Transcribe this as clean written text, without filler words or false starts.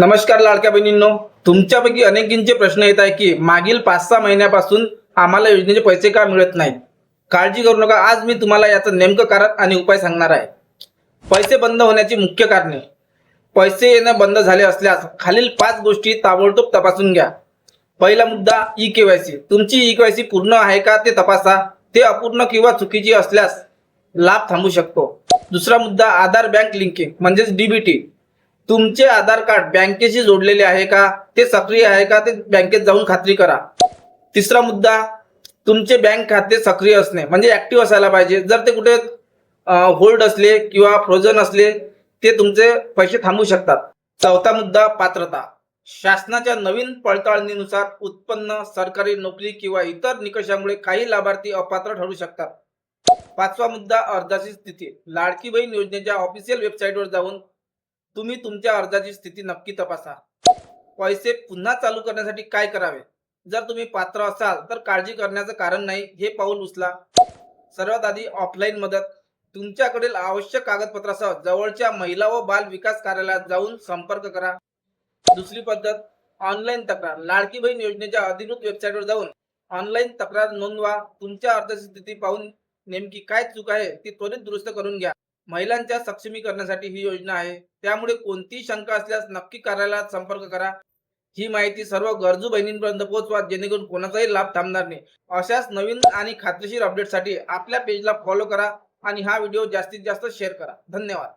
नमस्कार लाडक्या बहिणींनो, तुमच्यापैकी अनेकींचे प्रश्न येत आहे की मागील 5-6 महिन्यापासून आम्हाला योजनेचे पैसे का मिळत नाहीत। काळजी करू नका, आज मी तुम्हाला याचं नेमकं कारण आणि उपाय सांगणार आहे। पैसे बंद होण्याची मुख्य कारणे। पैसे येणं बंद झाले असल्यास खालील 5 गोष्टी ताबडतोब तपासून घ्या। पहिला मुद्दा, ई-केवायसी। तुमची ई-केवायसी पूर्ण आहे का ते तपासा। ते अपूर्ण किंवा चुकीची असल्यास लाभ थांबू शकतो। दुसरा मुद्दा, आधार बँक लिंकिंग म्हणजेच डीबीटी। तुमचे आधार कार्ड बँकेशी जोडलेले आहे का, ते सक्रिय आहे का ते बँकेत जाऊन खात्री करा। तिसरा मुद्दा, तुमचे बँक खाते सक्रिय असणे म्हणजे ऍक्टिव्ह असायला पाहिजे। जर ते कुठे होल्ड असले किंवा फ्रोझन असले ते तुमचे पैसे थांबू शकतात। चौथा मुद्दा, पात्रता। शासनाच्या नवीन पडताळणीनुसार उत्पन्न, सरकारी नोकरी किंवा इतर निकषामुळे काही लाभार्थी अपात्र ठरू शकतात। पाचवा मुद्दा, अर्जाची स्थिती। लाडकी बहीण योजनेच्या ऑफिशियल वेबसाईटवर जाऊन तुम्ही तुमच्या अर्जाची स्थिती नक्की तपासा। पैसे पुन्हा चालू करण्यासाठी काय करावे। जर तुम्ही पात्र असाल तर काळजी करण्याचं कारण नाही, हे पाऊल उचला। सर्वात आधी ऑफलाईन मदत। तुमच्याकडील आवश्यक कागदपत्रासह जवळच्या महिला व बाल विकास कार्यालयात जाऊन संपर्क करा। दुसरी पद्धत, ऑनलाईन तक्रार। लाडकी बहीण योजनेच्या अधिकृत वेबसाईटवर जाऊन ऑनलाईन तक्रार नोंदवा। तुमच्या अर्जाची स्थिती पाहून नेमकी काय चूक आहे ती त्वरित दुरुस्त करून घ्या। महिलांच्या सक्षमीकरणासाठी ही योजना आहे, त्यामुळे कोणतीही शंका असल्यास नक्की कार्यालयात संपर्क करा। ही माहिती सर्व गरजू बहिणींपर्यंत पोहोचवा, जेणेकरून कोणाचाही लाभ थांबणार नाही। अशाच नवीन आणि खात्रीशीर अपडेटसाठी आपल्या पेजला फॉलो करा आणि हा व्हिडिओ जास्तीत जास्त शेअर करा। धन्यवाद।